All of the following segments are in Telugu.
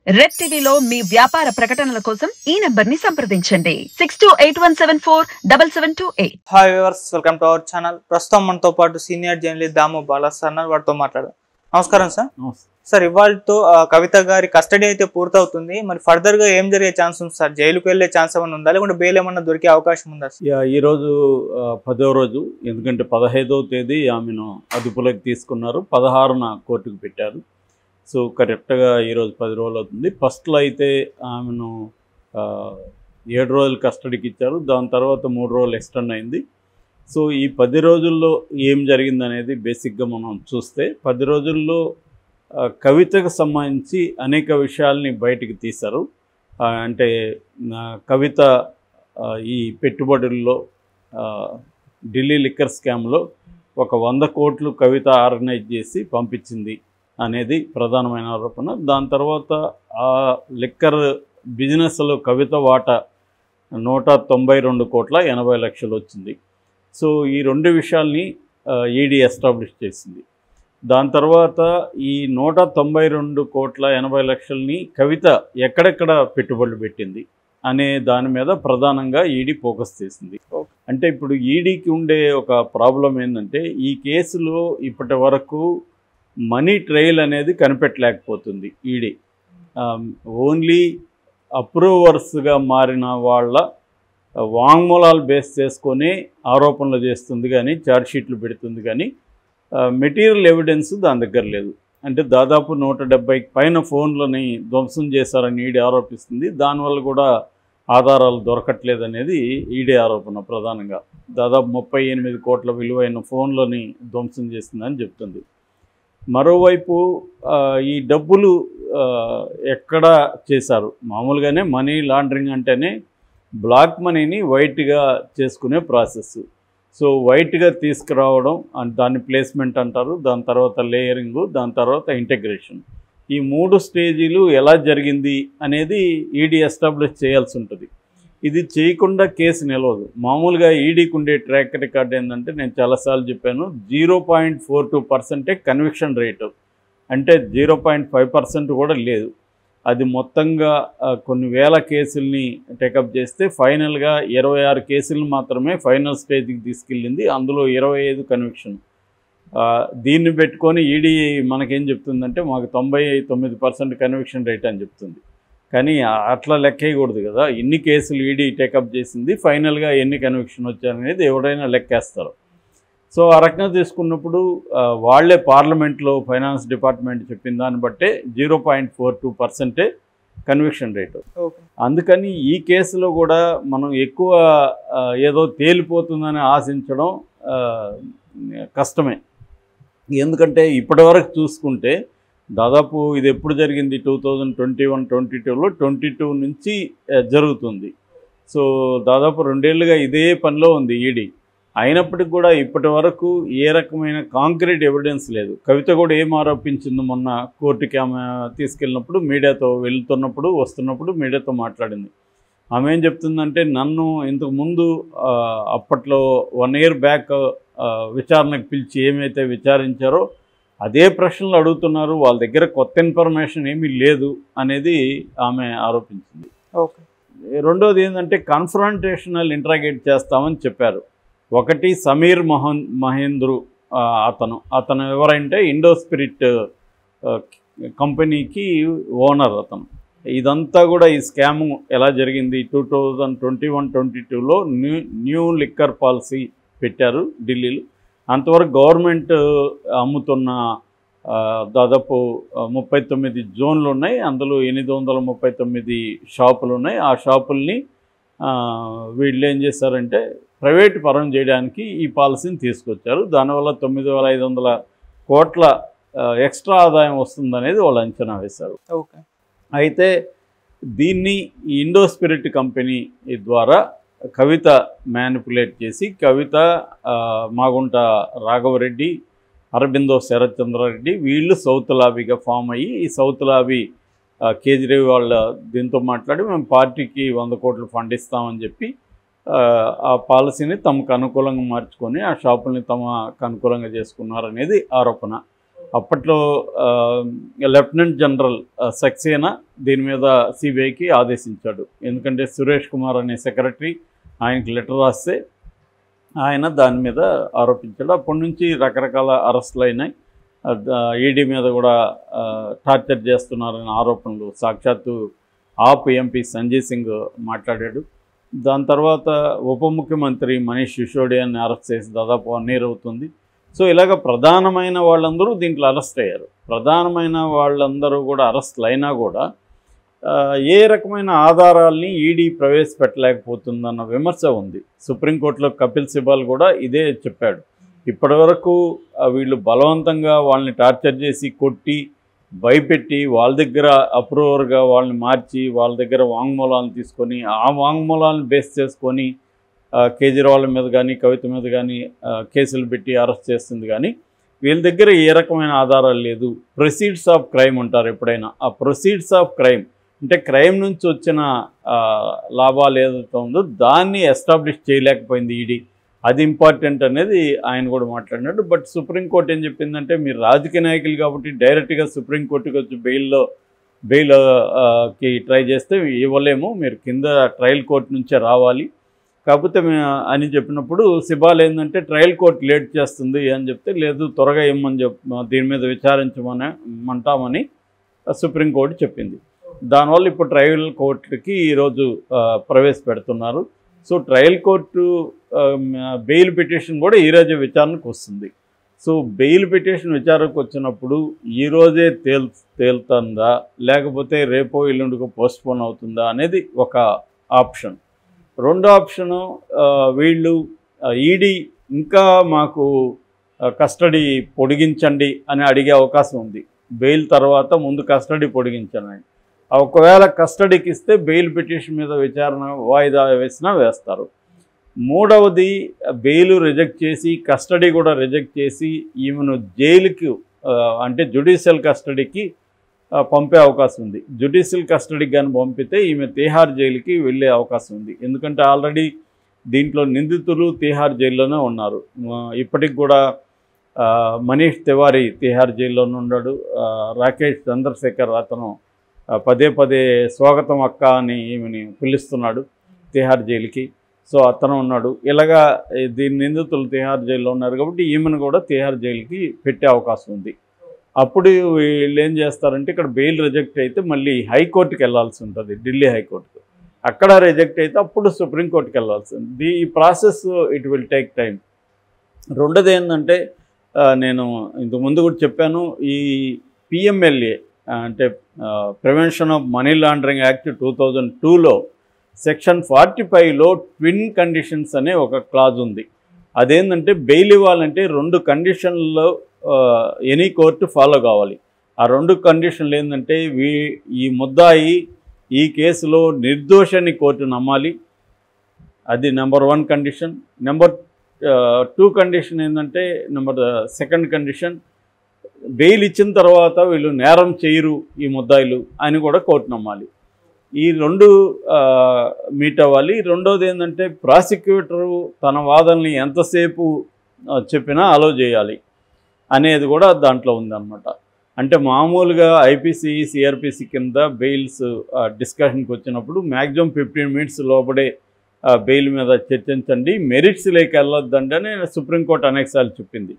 రెడ్ టీవీలో మీ వ్యాపార ప్రకటనల కోసం ఈ నంబర్ ని సంప్రదించండి 6281747728. Hi viewers, welcome to our channel. ప్రస్తుతం మనతో పాటు సీనియర్ జర్నలిస్ట్ దాము బాలాస్ అన్నారు, వాటితో మాట్లాడారు. నమస్కారం సార్. సార్, ఇవాళతో కవిత గారి కస్టడీ అయితే పూర్తవుతుంది. మరి ఫర్దర్ గా ఏం జరిగే ఛాన్స్ ఉంది సార్? జైలుకు వెళ్లే ఛాన్స్ ఏమైనా ఉందా, లేకుంటే బెయిల్ ఏమన్నా దొరికే అవకాశం ఉందా? ఈ రోజు 10వ రోజు, ఎందుకంటే 15వ తేదీ ఆమెను అదుపులోకి తీసుకున్నారు, 16న కోర్టుకు పెట్టారు. సో కరెక్ట్గా ఈరోజు 10 రోజులు అవుతుంది. ఫస్ట్లో అయితే ఆమెను 7 రోజులు కస్టడీకి ఇచ్చారు, దాని తర్వాత 3 రోజులు ఎక్స్టెండ్ అయింది. సో ఈ 10 రోజుల్లో ఏం జరిగిందనేది బేసిక్గా మనం చూస్తే, 10 రోజుల్లో కవితకు సంబంధించి అనేక విషయాల్ని బయటికి తీశారు. అంటే కవిత ఈ పెట్టుబడుల్లో ఢిల్లీ లిక్కర్ స్కామ్లో ఒక 100 కోట్లు కవిత ఆర్గనైజ్ చేసి పంపించింది అనేది ప్రధానమైన ఆరోపణ. దాని తర్వాత ఆ లిక్కర్ బిజినెస్లో కవిత వాటా 192,80,00,000 వచ్చింది. సో ఈ రెండు విషయాల్ని ఈడీ ఎస్టాబ్లిష్ చేసింది. దాని తర్వాత ఈ 192,80,00,000ని కవిత ఎక్కడెక్కడ పెట్టుబడులు పెట్టింది అనే దాని మీద ప్రధానంగా ఈడీ ఫోకస్ చేసింది. అంటే ఇప్పుడు ఈడీకి ఉండే ఒక ప్రాబ్లం ఏంటంటే, ఈ కేసులో ఇప్పటి వరకు మనీ ట్రయల్ అనేది కనిపెట్టలేకపోతుంది ఈడీ. ఓన్లీ అప్రూవర్స్గా మారిన వాళ్ళ వాంగ్మూలాలు బేస్ చేసుకొని ఆరోపణలు చేస్తుంది కానీ, ఛార్జ్షీట్లు పెడుతుంది కానీ, మెటీరియల్ ఎవిడెన్స్ దాని దగ్గర లేదు. అంటే దాదాపు 170 పైన ఫోన్లని ధ్వంసం చేశారని ఈడీ ఆరోపిస్తుంది. దానివల్ల కూడా ఆధారాలు దొరకట్లేదనేది ఈడీ ఆరోపణ ప్రధానంగా. దాదాపు 38 కోట్ల విలువైన ఫోన్లని ధ్వంసం చేసిందని చెప్తుంది. మరోవైపు ఈ డబ్బులు ఎక్కడ చేశారు? మామూలుగానే మనీ లాండరింగ్ అంటేనే బ్లాక్ మనీని వైట్గా చేసుకునే ప్రాసెస్. సో వైట్గా తీసుకురావడం, దాన్ని ప్లేస్మెంట్ అంటారు, దాని తర్వాత లేయరింగు, దాని తర్వాత ఇంటగ్రేషన్. ఈ 3 స్టేజీలు ఎలా జరిగింది అనేది ఈడీ ఎస్టాబ్లిష్ చేయాల్సి ఉంటుంది. ఇది చేయకుండా కేసు నిలవదు. మామూలుగా ఈడీకి ఉండే ట్రాక్ రికార్డ్ ఏంటంటే, నేను చాలాసార్లు చెప్పాను, 0.42% కన్విక్షన్ రేటు. అంటే 0.5% కూడా లేదు. అది మొత్తంగా కొన్ని వేల కేసుల్ని టేకప్ చేస్తే ఫైనల్గా 26 కేసులు మాత్రమే ఫైనల్ స్టేజ్కి తీసుకెళ్ళింది. అందులో 25 కన్విక్షన్. దీన్ని పెట్టుకొని ఈడీ మనకేం చెప్తుందంటే, మాకు 99% కన్విక్షన్ రేట్ అని చెప్తుంది. కానీ అట్లా లెక్కేయకూడదు కదా. ఇన్ని కేసులు ఈడీ టేకప్ చేసింది, ఫైనల్గా ఎన్ని కన్విక్షన్ వచ్చారనేది ఎవడైనా లెక్కేస్తారు. సో ఆ రకంగా తీసుకున్నప్పుడు వాళ్లే పార్లమెంట్లో ఫైనాన్స్ డిపార్ట్మెంట్ చెప్పిన దాన్ని బట్టే 0.42% కన్విక్షన్ రేటు. అందుకని ఈ కేసులో కూడా మనం ఎక్కువ ఏదో తేలిపోతుందని ఆశించడం కష్టమే. ఎందుకంటే ఇప్పటివరకు చూసుకుంటే దాదాపు ఇది ఎప్పుడు జరిగింది? 2021-22లో 22 నుంచి జరుగుతుంది. సో దాదాపు 2 ఏళ్ళుగా ఇదే పనిలో ఉంది ఈడీ. అయినప్పటికీ కూడా ఇప్పటి వరకు ఏ రకమైన కాంక్రీట్ ఎవిడెన్స్ లేదు. కవిత కూడా ఏం ఆరోపించింది, మొన్న కోర్టుకి ఆమె తీసుకెళ్ళినప్పుడు, మీడియాతో వెళ్తున్నప్పుడు వస్తున్నప్పుడు మీడియాతో మాట్లాడింది. ఆమె ఏం చెప్తుందంటే, నన్ను ఇంతకుముందు అప్పట్లో 1 ఇయర్ బ్యాక్ విచారణకు పిలిచి ఏమైతే విచారించారో అదే ప్రశ్నలు అడుగుతున్నారు, వాళ్ళ దగ్గర కొత్త ఇన్ఫర్మేషన్ ఏమీ లేదు అనేది ఆమె ఆరోపించింది. రెండోది ఏంటంటే, కన్ఫ్రంటేషనల్ ఇంట్రాగేట్ చేస్తామని చెప్పారు. ఒకటి సమీర్ మహేంద్రు, అతను ఎవరంటే ఇండోస్పిరిట్ కంపెనీకి ఓనర్ అతను. ఇదంతా కూడా ఈ స్కామ్ ఎలా జరిగింది, 2021-22లో న్యూ లిక్కర్ పాలసీ పెట్టారు ఢిల్లీలో. అంతవరకు గవర్నమెంట్ అమ్ముతున్న దాదాపు 39 జోన్లు ఉన్నాయి. అందులో 839 షాపులు ఉన్నాయి. ఆ షాపుల్ని వీళ్ళు ఏం చేశారంటే ప్రైవేట్ పరం చేయడానికి ఈ పాలసీని తీసుకొచ్చారు. దానివల్ల 9,500 కోట్ల ఎక్స్ట్రా ఆదాయం వస్తుందనేది వాళ్ళు అంచనా వేశారు. అయితే దీన్ని ఈ ఇండోస్పిరిట్ కంపెనీ ద్వారా కవిత మ్యానిపులేట్ చేసి, కవిత, మాగుంట రాఘవరెడ్డి, అరబిందో శరత్చంద్రారెడ్డి వీళ్ళు సౌత్ లాబీగా ఫామ్ అయ్యి, ఈ సౌత్ లాబీ కేజ్రీవాల్ దీంతో మాట్లాడి మేము పార్టీకి 100 కోట్లు ఫండ్ ఇస్తామని చెప్పి ఆ పాలసీని తమకు అనుకూలంగా మార్చుకొని ఆ షాపుల్ని తమకు అనుకూలంగా చేసుకున్నారనేది ఆరోపణ. అప్పట్లో లెఫ్టినెంట్ జనరల్ సక్సేనా దీని మీద సిబిఐకి ఆదేశించాడు. ఎందుకంటే సురేష్ కుమార్ అనే సెక్రటరీ ఆయనకి లెటర్ రాస్తే ఆయన దాని మీద ఆరోపించాడు. అప్పటి నుంచి రకరకాల అరెస్టులు అయినాయి. ఈడీ మీద కూడా టార్చర్ చేస్తున్నారనే ఆరోపణలు సాక్షాత్తు ఆప్ ఎంపీ సంజయ్ సింగ్ మాట్లాడాడు. దాని తర్వాత ఉప ముఖ్యమంత్రి మనీష్ సిసోడియాని అరెస్ట్ చేసి దాదాపు 1 year అవుతుంది. సో ఇలాగ ప్రధానమైన వాళ్ళందరూ దీంట్లో అరెస్ట్ అయ్యారు. ప్రధానమైన వాళ్ళందరూ కూడా అరెస్టులు అయినా కూడా ఏ రకమైన ఆధారాల్ని ఈడీ ప్రవేశపెట్టలేకపోతుందన్న విమర్శ ఉంది. సుప్రీంకోర్టులో కపిల్ సిబాల్ కూడా ఇదే చెప్పాడు. ఇప్పటివరకు వీళ్ళు బలవంతంగా వాళ్ళని టార్చర్ చేసి కొట్టి భయపెట్టి వాళ్ళ దగ్గర అప్రూవర్గా వాళ్ళని మార్చి వాళ్ళ దగ్గర వాంగ్మూలాలను తీసుకొని ఆ వాంగ్మూలాలను బేస్ చేసుకొని కేజ్రీవాల్ మీద కానీ కవిత మీద కానీ కేసులు పెట్టి అరెస్ట్ చేస్తుంది. కానీ వీళ్ళ దగ్గర ఏ రకమైన ఆధారాలు లేదు. ప్రొసీడ్స్ ఆఫ్ క్రైమ్ అంటారు ఎప్పుడైనా. ఆ ప్రొసీడ్స్ ఆఫ్ క్రైమ్ అంటే క్రైమ్ నుంచి వచ్చిన లాభాలు ఏదైతే ఉందో దాన్ని ఎస్టాబ్లిష్ చేయలేకపోయింది ఈడీ. అది ఇంపార్టెంట్ అనేది ఆయన కూడా మాట్లాడినాడు. బట్ సుప్రీంకోర్టు ఏం చెప్పిందంటే మీరు రాజకీయ నాయకులు కాబట్టి డైరెక్ట్గా సుప్రీంకోర్టుకి వచ్చి బెయిల్కి ట్రై చేస్తే ఇవ్వలేము, మీరు కింద ట్రయల్ కోర్టు నుంచే రావాలి. కాకపోతే అని చెప్పినప్పుడు సిబాల్ ఏంటంటే ట్రయల్ కోర్టు లేట్ చేస్తుంది అని చెప్తే లేదు త్వరగా ఇమ్మని దీని మీద విచారించమంటామని సుప్రీంకోర్టు చెప్పింది. దానివల్ల ఇప్పుడు ట్రయల్ కోర్టుకి ఈరోజు ప్రవేశపెడుతున్నారు. So trial court bail petition కూడా ఈరోజే విచారణకు వస్తుంది. సో బెయిల్ పిటిషన్ విచారణకు వచ్చినప్పుడు ఈరోజే తేలుతుందా లేకపోతే రేపో ఎల్లుండికో పోస్ట్పోన్ అవుతుందా అనేది ఒక ఆప్షన్. రెండో ఆప్షను వీళ్ళు ఈడీ ఇంకా మాకు కస్టడీ పొడిగించండి అని అడిగే అవకాశం ఉంది. బెయిల్ తర్వాత ముందు కస్టడీ పొడిగించండి. ఒకవేళ కస్టడీకి ఇస్తే బెయిల్ పిటిషన్ మీద విచారణ వాయిదా వేసినా వేస్తారు. మూడవది బెయిల్ రిజెక్ట్ చేసి కస్టడీ కూడా రిజెక్ట్ చేసి ఈమెను జైలుకి అంటే జ్యుడిషియల్ కస్టడీకి పంపే అవకాశం ఉంది. జ్యుడిషియల్ కస్టడీకి కానీ పంపితే ఈమె తిహార్ జైలుకి వెళ్ళే అవకాశం ఉంది. ఎందుకంటే ఆల్రెడీ దీంట్లో నిందితులు తిహార్ జైల్లోనే ఉన్నారు. ఇప్పటికి కూడా మనీష్ తివారీ తిహార్ జైల్లోనే ఉన్నాడు. రాకేష్ చంద్రశేఖర్ అతను పదే స్వాగతం అక్క అని ఈమెని పిలుస్తున్నాడు తిహార్ జైలుకి. సో అతను ఉన్నాడు. ఇలాగా దీని నిందితులు తిహార్ జైల్లో ఉన్నారు కాబట్టి ఈమెను కూడా తిహార్ జైలుకి పెట్టే అవకాశం ఉంది. అప్పుడు వీళ్ళు ఏం చేస్తారంటే ఇక్కడ బెయిల్ రిజెక్ట్ అయితే మళ్ళీ హైకోర్టుకి వెళ్ళాల్సి ఉంటుంది, ఢిల్లీ హైకోర్టుకు. అక్కడ రిజెక్ట్ అయితే అప్పుడు సుప్రీంకోర్టుకి వెళ్ళాల్సి ఉంది. ఈ process it will take time. రెండోది ఏంటంటే నేను ఇంతకుముందు కూడా చెప్పాను, ఈ పిఎంఎల్ఏ అంటే prevention of money laundering act 2002లో సెక్షన్ 45లో ట్విన్ కండిషన్స్ అనే ఒక క్లాజ్ ఉంది. అదేంటంటే బెయిల్ ఇవ్వాలంటే 2 కండిషన్లలో ఎనీ కోర్టు ఫాలో కావాలి. ఆ 2 కండిషన్లు ఏంటంటే ఈ ముద్దాయి ఈ కేసులో నిర్దోషని కోర్టు నమ్మాలి, అది నెంబర్ 1 కండిషన్. నెంబర్ 2 కండిషన్ ఏంటంటే సెకండ్ కండిషన్ బెయిల్ ఇచ్చిన తర్వాత వీళ్ళు నేరం చేయరు ఈ ముద్దాయిలు అని కూడా కోర్టు నమ్మాలి. ఈ 2 మీట్ అవ్వాలి. రెండోది ఏంటంటే ప్రాసిక్యూటరు తన వాదనని ఎంతసేపు చెప్పినా అలో చేయాలి అనేది కూడా దాంట్లో ఉందన్నమాట. అంటే మామూలుగా ఐపీసీ సిఆర్పిసి కింద బెయిల్స్ డిస్కషన్కి వచ్చినప్పుడు మ్యాక్సిమం 15 minutes లోపడే బెయిల్ మీద చర్చించండి, మెరిట్స్ లేక వెళ్ళొద్దండి అని సుప్రీంకోర్టు అనేకసార్లు చెప్పింది.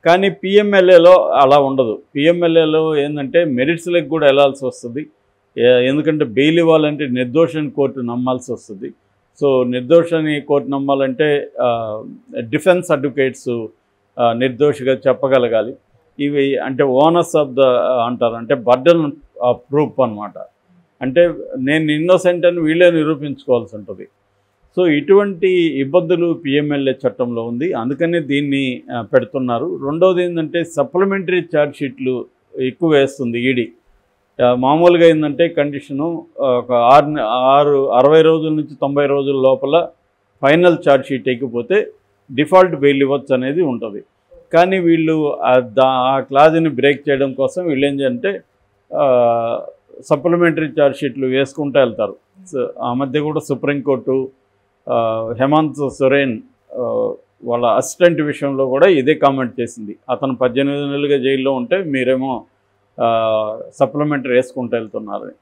కానీ పిఎంఎల్ఏలో అలా ఉండదు. పిఎంఎల్ఏలో ఏంటంటే మెరిట్స్ లేక కూడా వెళ్ళాల్సి వస్తుంది. ఎందుకంటే బెయిల్ ఇవ్వాలంటే నిర్దోషని కోర్టు నమ్మాల్సి వస్తుంది. సో నిర్దోషని కోర్టు నమ్మాలంటే డిఫెన్స్ అడ్వకేట్స్ నిర్దోషిగా చెప్పగలగాలి. ఇవి అంటే ఓనర్స్ ఆఫ్ ద అంటారు, అంటే బర్డన్ ఆఫ్ ప్రూఫ్ అనమాట. అంటే నేను ఇన్నోసెంట్ అని వీళ్ళే నిరూపించుకోవాల్సి ఉంటుంది. సో ఇటువంటి ఇబ్బందులు పిఎంఎల్ఏ చట్టంలో ఉంది, అందుకనే దీన్ని పెడుతున్నారు. రెండవది ఏంటంటే సప్లిమెంటరీ ఛార్జ్ షీట్లు ఎక్కువ వేస్తుంది ఈడీ. మామూలుగా ఏంటంటే కండిషను ఒక 60 రోజుల నుంచి 90 రోజుల లోపల ఫైనల్ ఛార్జ్ షీట్ ఎక్కిపోతే డిఫాల్ట్ బెయిల్ ఇవ్వచ్చు అనేది ఉంటుంది. కానీ వీళ్ళు ఆ క్లాజ్ని బ్రేక్ చేయడం కోసం వీళ్ళు ఏం చేయాలంటే సప్లిమెంటరీ ఛార్జ్ షీట్లు వేసుకుంటూ వెళ్తారు. ఆ మధ్య కూడా సుప్రీంకోర్టు హేమంత్ సోరెన్ వాళ్ళ అసిస్టెంట్ విషయంలో కూడా ఇదే కామెంట్ చేసింది. అతను 18 నెలలుగా జైల్లో ఉంటే మీరేమో సప్లిమెంటరీ వేసుకుంటూ వెళ్తున్నారని.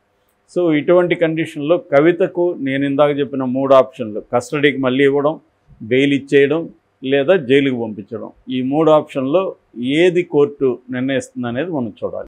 సో ఇటువంటి కండిషన్లో కవితకు నేను ఇందాక చెప్పిన 3 ఆప్షన్లు, కస్టడీకి మళ్ళీ ఇవ్వడం, బెయిల్ ఇచ్చేయడం, లేదా జైలుకి పంపించడం, ఈ 3 ఆప్షన్లో ఏది కోర్టు నిర్ణయిస్తుంది అనేది మనం చూడాలి.